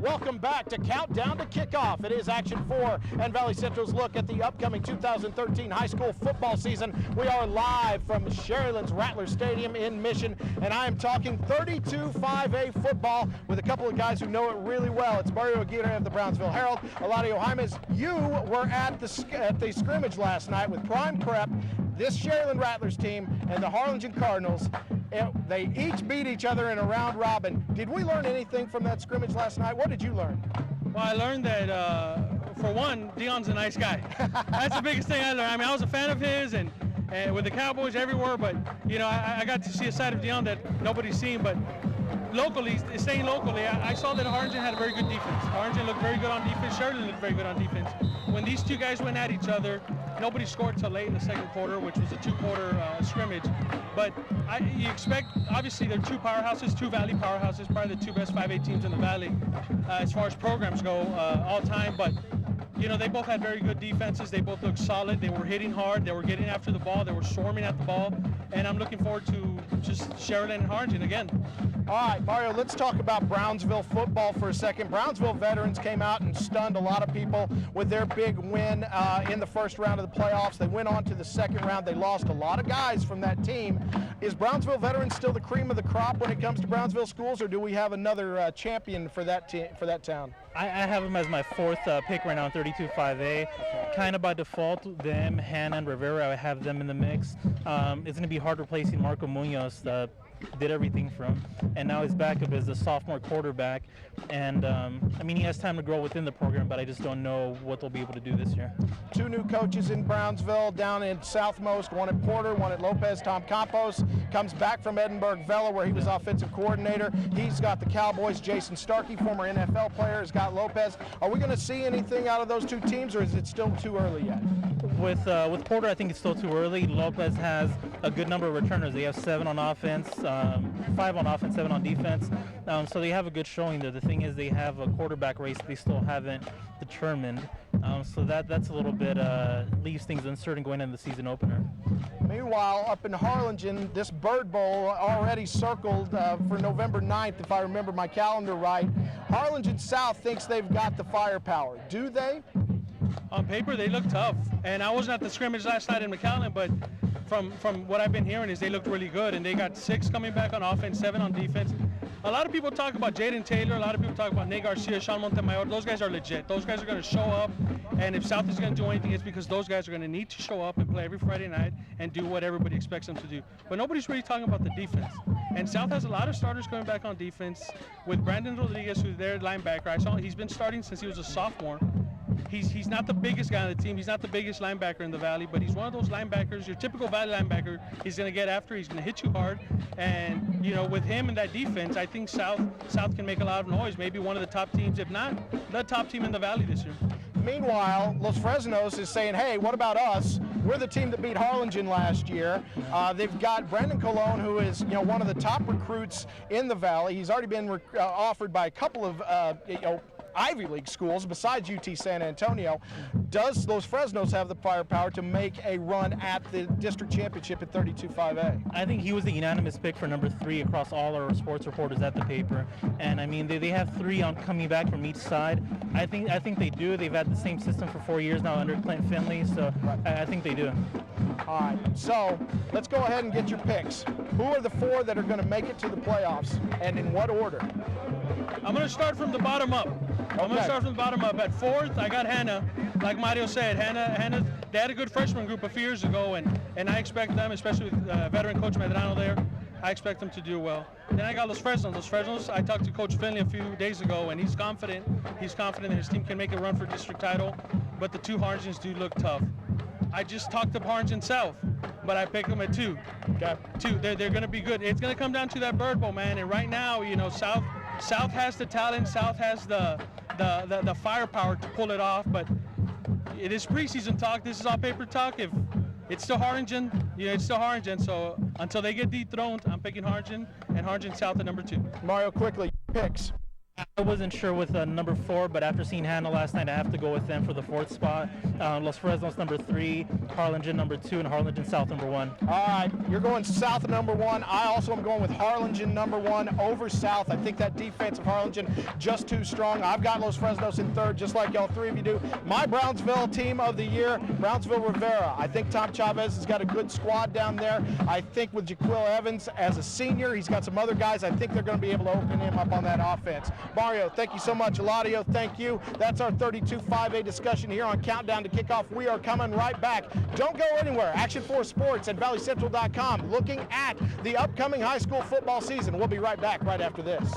Welcome back to Countdown to Kickoff. It is Action 4 and Valley Central's look at the upcoming 2013 high school football season. We are live from Sharyland's Rattler Stadium in Mission, and I am talking 32 5A football with a couple of guys who know it really well. It's Mario Aguirre of the Brownsville Herald. Eladio Jaimes, you were at the scrimmage last night with Prime Prep, this Sharyland Rattlers team, and the Harlingen Cardinals. They each beat each other in a round robin. Did we learn anything from that scrimmage last night? What did you learn? Well, I learned that, for one, Dion's a nice guy. That's the biggest thing I learned. I mean, I was a fan of his and with the Cowboys everywhere, but, you know, I got to see a side of Dion that nobody's seen. But locally, staying locally, I saw that Harlingen had a very good defense. Harlingen looked very good on defense. Sharyland looked very good on defense. When these two guys went at each other, nobody scored till late in the second quarter, which was a two-quarter scrimmage. But you expect, obviously, they're two powerhouses, two Valley powerhouses, probably the two best 5A teams in the Valley as far as programs go all time. But, you know, they both had very good defenses. They both looked solid. They were hitting hard. They were getting after the ball. They were swarming at the ball. And I'm looking forward to just Sharyland and Harlingen again. All right, Mario, let's talk about Brownsville football for a second. Brownsville veterans came out and stunned a lot of people with their big win in the first round of the playoffs. They went on to the second round. They lost a lot of guys from that team. Is Brownsville veterans still the cream of the crop when it comes to Brownsville schools, or do we have another champion for that town? I have them as my fourth pick right now in 32 5A. Kind of by default, them, Hannah, and Rivera, I have them in the mix. It's going to be hard replacing Marco Munoz. Did everything for him, and now his backup is a sophomore quarterback. And I mean, he has time to grow within the program, but I just don't know what they'll be able to do this year. Two new coaches in Brownsville, down in Southmost, one at Porter, one at Lopez. Tom Campos comes back from Edinburgh Vela, where he was offensive coordinator. He's got the Cowboys. Jason Starkey, former NFL player, has got Lopez. Are we going to see anything out of those two teams, or is it still too early yet? With Porter, I think it's still too early. Lopez has a good number of returners. They have 7 on offense, 5 on offense, 7 on defense. So they have a good showing there. The thing is, they have a quarterback race they still haven't determined. So that's a little bit leaves things uncertain going into the season opener. Meanwhile, up in Harlingen, this Bird Bowl already circled for November 9th, if I remember my calendar right. Harlingen South thinks they've got the firepower. Do they? On paper, they look tough. And I wasn't at the scrimmage last night in McAllen, but from what I've been hearing is they looked really good. And they got 6 coming back on offense, 7 on defense. A lot of people talk about Jaden Taylor. A lot of people talk about Nate Garcia, Sean Montemayor. Those guys are legit. Those guys are going to show up. And if South is going to do anything, it's because those guys are going to need to show up and play every Friday night and do what everybody expects them to do. But nobody's really talking about the defense. And South has a lot of starters coming back on defense with Brandon Rodriguez, who's their linebacker. He's been starting since he was a sophomore. He's not the biggest guy on the team. He's not the biggest linebacker in the Valley, but he's one of those linebackers, your typical Valley linebacker. He's going to get after. He's going to hit you hard. And, you know, with him and that defense, I think South can make a lot of noise. Maybe one of the top teams, if not the top team in the Valley this year. Meanwhile, Los Fresnos is saying, hey, what about us? We're the team that beat Harlingen last year. They've got Brendan Colon, who is, you know, one of the top recruits in the Valley. He's already been offered by a couple of, Ivy League schools besides UT San Antonio. Does Los Fresnos have the firepower to make a run at the district championship at 32 5A? I think he was the unanimous pick for number 3 across all our sports reporters at the paper. And I mean, they have 3 on coming back from each side. I think they do. They've had the same system for 4 years now under Clint Finley, so I think they do. All right, so let's go ahead and get your picks. Who are the 4 that are going to make it to the playoffs, and in what order? I'm going to start from the bottom up. I'm going to start from the bottom up. At 4th, I got Hannah. Like Mario said, Hannah, they had a good freshman group a few years ago, and I expect them, especially with veteran Coach Medrano there, I expect them to do well. Then I got Los Fresnos. Los Fresnos, I talked to Coach Finley a few days ago, and he's confident. He's confident that his team can make a run for district title, but the 2 Harlingens do look tough. I just talked to Harlingen South, but I picked them at 2. Okay. 2. They're going to be good. It's going to come down to that Bird Bowl, man. And right now, you know, South has the talent. South has the firepower to pull it off. But it is preseason talk. This is all paper talk. If it's still Harlingen, it's still Harlingen. So until they get dethroned, I'm picking Harlingen and Harlingen South at number 2. Mario, quickly, picks. I wasn't sure with number 4, but after seeing Hannah last night, I have to go with them for the 4th spot. Los Fresnos number 3, Harlingen number 2, and Harlingen South number 1. All right, you're going South number 1. I also am going with Harlingen number 1 over South. I think that defense of Harlingen just too strong. I've got Los Fresnos in 3rd, just like y'all 3 of you do. My Brownsville team of the year, Brownsville Rivera. I think Tom Chavez has got a good squad down there. I think with Jaquil Evans as a senior, he's got some other guys. I think they're going to be able to open him up on that offense. Mario, thank you so much. Eladio, thank you. That's our 32-5A discussion here on Countdown to Kickoff. We are coming right back. Don't go anywhere. Action 4 Sports at valleycentral.com looking at the upcoming high school football season. We'll be right back right after this.